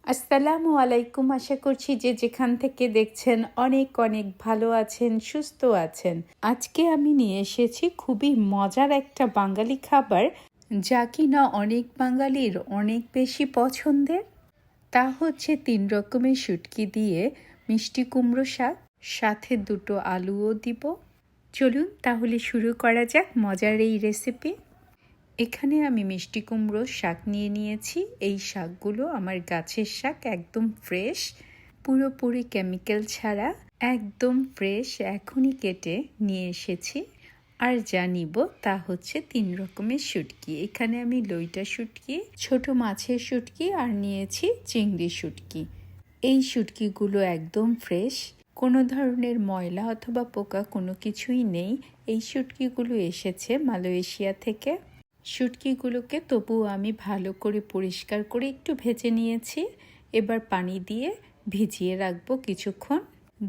আসসালামু আলাইকুম। আশা করছি যে যেখান থেকে দেখছেন অনেক অনেক ভালো আছেন, সুস্থ আছেন। আজকে আমি নিয়ে এসেছি খুবই মজার একটা বাঙালি খাবার, যা কিনা অনেক বাঙালির অনেক বেশি পছন্দের। তা হচ্ছে ৩ রকমের শুটকি দিয়ে মিষ্টি কুমড়ো শাক, সাথে ২টো আলুও দিব। চলুন তাহলে শুরু করা যাক মজার এই রেসিপি। এখানে আমি মিষ্টি কুমড়োর শাক নিয়ে নিয়েছি। এই শাকগুলো আমার গাছের শাক, একদম ফ্রেশ, পুরোপুরি কেমিক্যাল ছাড়া, একদম ফ্রেশ, এখনই কেটে নিয়ে এসেছি। আর যা নিব তা হচ্ছে ৩ রকমের শুটকি। এখানে আমি লইটা শুটকি, ছোট মাছের শুটকি আর নিয়েছি চিংড়ি শুটকি। এই শুটকিগুলো একদম ফ্রেশ, কোনো ধরনের ময়লা অথবা পোকা কোনো কিছুই নেই। এই শুটকিগুলো এসেছে মালয়েশিয়া থেকে। শুটকিগুলোকে তবুও আমি ভালো করে পরিষ্কার করে একটু ভেজে নিয়েছি। এবার পানি দিয়ে ভিজিয়ে রাখবো কিছুক্ষণ।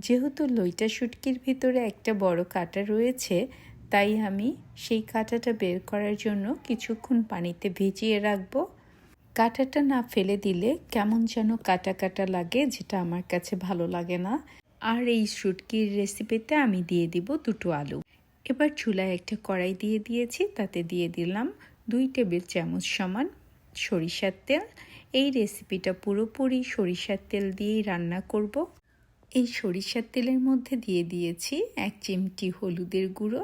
যেহেতু লইটা শুটকির ভিতরে একটা বড় কাঁটা রয়েছে, তাই আমি সেই কাঁটাটা বের করার জন্য কিছুক্ষণ পানিতে ভিজিয়ে রাখবো। কাঁটাটা না ফেলে দিলে কেমন যেন কাটা কাটা লাগে, যেটা আমার কাছে ভালো লাগে না। আর এই শুটকির রেসিপিতে আমি দিয়ে দিব 2টো আলু। এবার চুলায় একটা কড়াই দিয়ে দিয়েছি, তাতে দিয়ে দিলাম 2 টেবিল চামচ সমান সরিষার তেল। এই রেসিপিটা পুরোপুরি সরিষার তেল দিয়েই রান্না করব। এই সরিষার তেলের মধ্যে দিয়ে দিয়েছি 1 চিমটি হলুদের গুঁড়ো।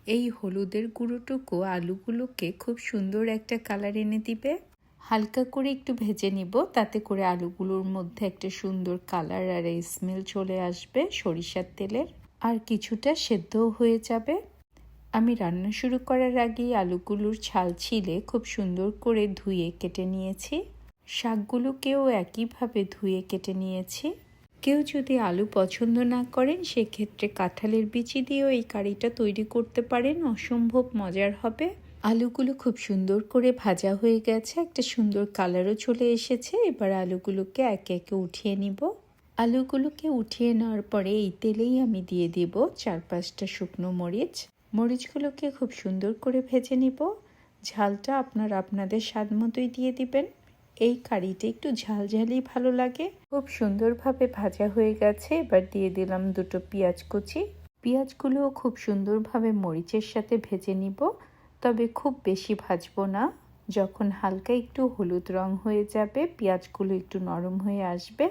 এই হলুদের গুঁড়োটুকু আলুগুলোকে খুব সুন্দর একটা কালার এনে দিবে। হালকা করে একটু ভেজে নিব, তাতে করে আলুগুলোর মধ্যে একটা সুন্দর কালার আর স্মেল চলে আসবে সরিষার তেলের, আর কিছুটা সেদ্ধও হয়ে যাবে। আমি রান্না শুরু করার আগেই আলুগুলোর ছাল ছিলে খুব সুন্দর করে ধুয়ে কেটে নিয়েছি। শাকগুলোকেও একইভাবে ধুয়ে কেটে নিয়েছি। কেউ যদি আলু পছন্দ না করেন, সেক্ষেত্রে কাঁঠালের বিচি দিয়েও এই কারিটা তৈরি করতে পারেন, অসম্ভব মজার হবে। আলুগুলো খুব সুন্দর করে ভাজা হয়ে গেছে, একটা সুন্দর কালারও চলে এসেছে। এবার আলুগুলোকে একে একে উঠিয়ে নিব। আলুগুলোকে উঠিয়ে নেওয়ার পরে এই তেলেই আমি দিয়ে দিব 4-5টা শুকনো মরিচ। মরিচগুলোকে খুব সুন্দর করে ভেজে নিব। ঝালটা আপনাদের স্বাদ মতোই দিয়ে দিবেন। এই কারিটা একটু ঝালঝালই ভালো লাগে। খুব সুন্দরভাবে ভাজা হয়ে গেছে। এবার দিয়ে দিলাম 2টো পেঁয়াজ কুচি। পেঁয়াজগুলোও খুব সুন্দরভাবে মরিচের সাথে ভেজে নিব, তবে খুব বেশি ভাজবো না। যখন হালকা একটু হলুদ রং হয়ে যাবে, পেঁয়াজগুলো একটু নরম হয়ে আসবে,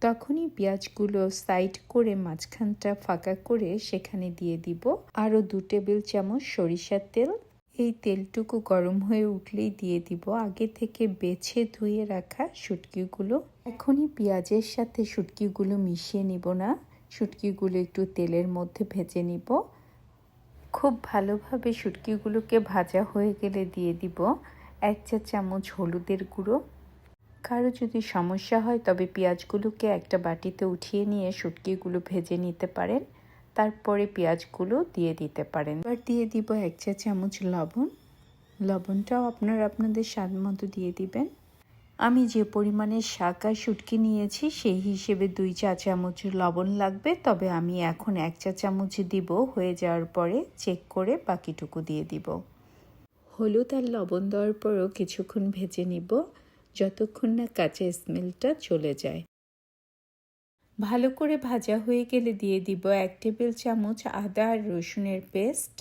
তখনই পেঁয়াজগুলো সাইড করে মাঝখানটা ফাঁকা করে সেখানে দিয়ে দিব আরও 2 টেবিল চামচ সরিষার তেল। এই তেলটুকু গরম হয়ে উঠলেই দিয়ে দিব আগে থেকে বেছে ধুয়ে রাখা শুটকিগুলো। এখনই পেঁয়াজের সাথে শুটকিগুলো মিশিয়ে নিব না, শুটকিগুলো একটু তেলের মধ্যে ভেজে নিব। খুব ভালোভাবে শুটকিগুলোকে ভাজা হয়ে গেলে দিয়ে দিব 1 চা চামচ হলুদের গুঁড়ো। কারো যদি সমস্যা হয় তবে পেঁয়াজগুলোকে একটা বাটিতে উঠিয়ে নিয়ে শুটকিগুলো ভেজে নিতে পারেন, তারপরে পেঁয়াজগুলো দিয়ে দিতে পারেন। এবার দিয়ে দিব 1 চা চামচ লবণ। লবণটাও আপনাদের স্বাদ মতো দিয়ে দিবেন। আমি যে পরিমাণে শাক আর শুটকি নিয়েছি সেই হিসেবে 2 চা চামচ লবণ লাগবে, তবে আমি এখন 1 চা চামচ দিব। হয়ে যাওয়ার পরে চেক করে বাকিটুকু দিয়ে দিব। হলুদ আর লবণ দেওয়ার পরও কিছুক্ষণ ভেজে নিব, যতক্ষণ না কাঁচা স্মেলটা চলে যায়। ভালো করে ভাজা হয়ে গেলে দিয়ে দিব 1 টেবিল চামচ আদা আর রসুনের পেস্ট।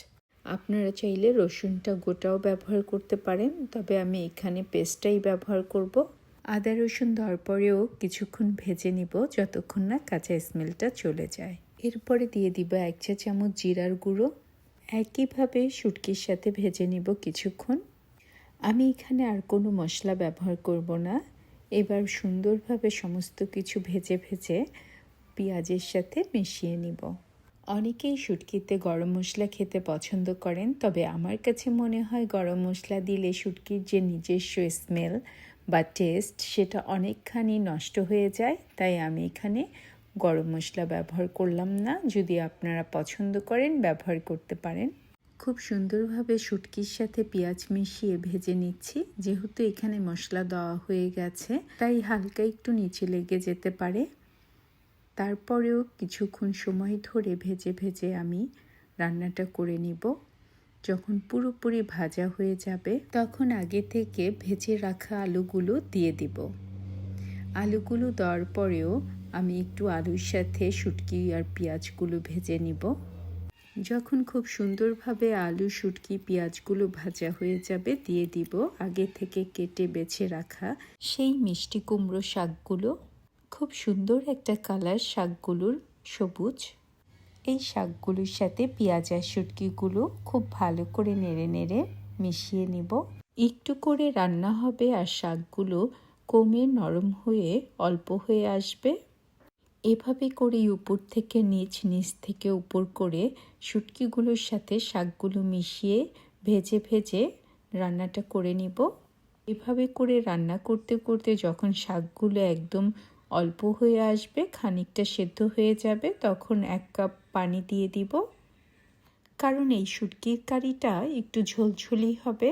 আপনারা চাইলে রসুনটা গোটাও ব্যবহার করতে পারেন, তবে আমি এখানে পেস্টটাই ব্যবহার করব। আদা রসুন দেওয়ার পরেও কিছুক্ষণ ভেজে নিব, যতক্ষণ না কাঁচা স্মেলটা চলে যায়। এরপরে দিয়ে দিব 1 চা চামচ জিরার গুঁড়ো। একইভাবে শুটকির সাথে ভেজে নিব কিছুক্ষণ। আমি এখানে আর কোনো মশলা ব্যবহার করব না। এবার সুন্দরভাবে সমস্ত কিছু ভেজে ভেজে পেঁয়াজের সাথে মিশিয়ে নিব। অনেকেই শুটকিতে গরম মশলা খেতে পছন্দ করেন, তবে আমার কাছে মনে হয় গরম মশলা দিলে শুটকির যে নিজস্ব স্মেল বা টেস্ট, সেটা অনেকখানি নষ্ট হয়ে যায়। তাই আমি এখানে গরম মশলা ব্যবহার করলাম না। যদি আপনারা পছন্দ করেন ব্যবহার করতে পারেন। খুব সুন্দরভাবে শুটকির সাথে পেঁয়াজ মিশিয়ে ভেজে নিচ্ছি। যেহেতু এখানে মশলা দেওয়া হয়ে গেছে, তাই হালকা একটু নিচে লেগে যেতে পারে। তারপরেও কিছুক্ষণ সময় ধরে ভেজে ভেজে আমি রান্নাটা করে নিব। যখন পুরোপুরি ভাজা হয়ে যাবে, তখন আগে থেকে ভেজে রাখা আলুগুলো দিয়ে দিব। আলুগুলো দেওয়ার পরেও আমি একটু আলুর সাথে শুটকি আর পেঁয়াজগুলো ভেজে নিব। যখন খুব সুন্দরভাবে আলু, শুটকি, পেঁয়াজগুলো ভাজা হয়ে যাবে, দিয়ে দিব আগে থেকে কেটে বেছে রাখা সেই মিষ্টি কুমড়ো শাকগুলো। খুব সুন্দর একটা কালার শাকগুলোর, সবুজ। এই শাকগুলোর সাথে পেঁয়াজ আর শুটকিগুলো খুব ভালো করে নেড়ে নেড়ে মিশিয়ে নিব। একটু করে রান্না হবে আর শাকগুলো কমে নরম হয়ে অল্প হয়ে আসবে। এভাবে করেই উপর থেকে নিচ, নিচ থেকে উপর করে শুটকিগুলোর সাথে শাকগুলো মিশিয়ে ভেজে ভেজে রান্নাটা করে নিব। এভাবে করে রান্না করতে করতে যখন শাকগুলো একদম অল্প হয়ে আসবে, খানিকটা সেদ্ধ হয়ে যাবে, তখন 1 কাপ পানি দিয়ে দিব। কারণ এই শুটকির কারিটা একটু ঝোলঝোলি হবে।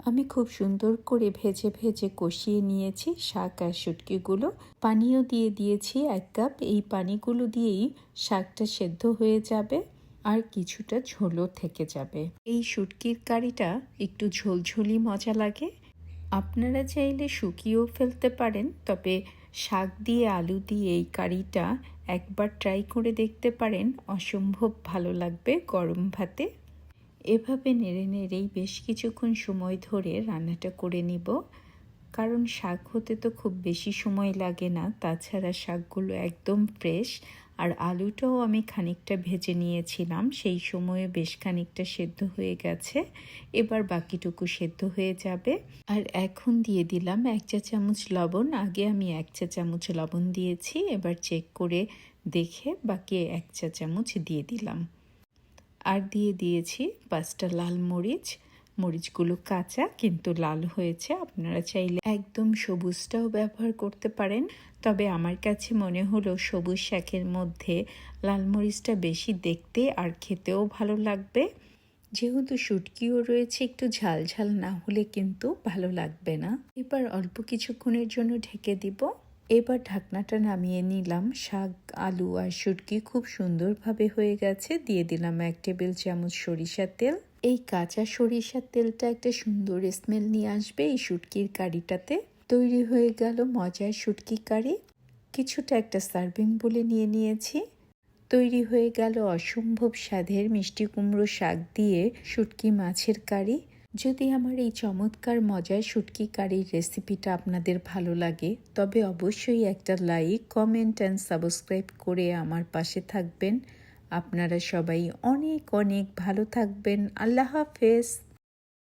আমি খুব সুন্দর করে ভেজে ভেজে কষিয়ে নিয়েছি শাক আর শুটকিগুলো। পানিও দিয়ে দিয়েছি 1 কাপ। এই পানিগুলো দিয়েই শাকটা সেদ্ধ হয়ে যাবে আর কিছুটা ঝোলও থেকে যাবে। এই শুটকির কারিটা একটু ঝোলঝোলি মজা লাগে। আপনারা চাইলে শুকিয়েও ফেলতে পারেন, তবে শাক দিয়ে আলু দিয়ে এই কারিটা একবার ট্রাই করে দেখতে পারেন, অসম্ভব ভালো লাগবে গরম ভাতে। এভাবে নেড়ে নেড়েই বেশ কিছুক্ষণ সময় ধরে রান্নাটা করে নিব। কারণ শাক হতে তো খুব বেশি সময় লাগে না, তাছাড়া শাকগুলো একদম ফ্রেশ। আর আলুটাও আমি খানিকটা ভেজে নিয়েছিলাম, সেই সময়ে বেশ খানিকটা সেদ্ধ হয়ে গেছে। এবার বাকিটুকু সেদ্ধ হয়ে যাবে। আর এখন দিয়ে দিলাম 1 চা চামচ লবণ। আগে আমি 1 চা চামচ লবণ দিয়েছি, এবার চেক করে দেখে বাকি 1 চা চামচ দিয়ে দিলাম। আর দিয়ে দিয়েছি 5টা লাল মরিচ। মরিচগুলো কাঁচা কিন্তু লাল হয়েছে। আপনারা চাইলে একদম সবুজটাও ব্যবহার করতে পারেন, তবে আমার কাছে মনে হলো সবুজ শাকের মধ্যে লাল মরিচটা বেশি দেখতে আর খেতেও ভালো লাগবে। যেহেতু শুটকিও রয়েছে, একটু ঝাল ঝাল না হলে কিন্তু ভালো লাগবে না। এবার অল্প কিছুক্ষণের জন্য ঢেকে দিব। এবার ঢাকনাটা নামিয়ে নিলাম। শাক, আলু আর শুটকি খুব সুন্দরভাবে হয়ে গেছে। দিয়ে দিলাম 1 টেবিল চামচ সরিষার তেল। এই কাঁচা সরিষার তেলটা একটা সুন্দর স্মেল নিয়ে আসবে এই শুটকির কারিটাতে। তৈরি হয়ে গেল মজার শুটকি কারি। কিছুটা একটা সার্ভিং বলে নিয়ে নিয়েছি। তৈরি হয়ে গেল অসম্ভব স্বাদের মিষ্টি কুমড়ো শাক দিয়ে শুটকি মাছের কারি। যদি আমার এই চমৎকার মজার শুটকি কারির রেসিপিটা আপনাদের ভালো লাগে, তবে অবশ্যই একটা লাইক, কমেন্ট অ্যান্ড সাবস্ক্রাইব করে আমার পাশে থাকবেন। আপনারা সবাই অনেক অনেক ভালো থাকবেন। আল্লাহ হাফেজ।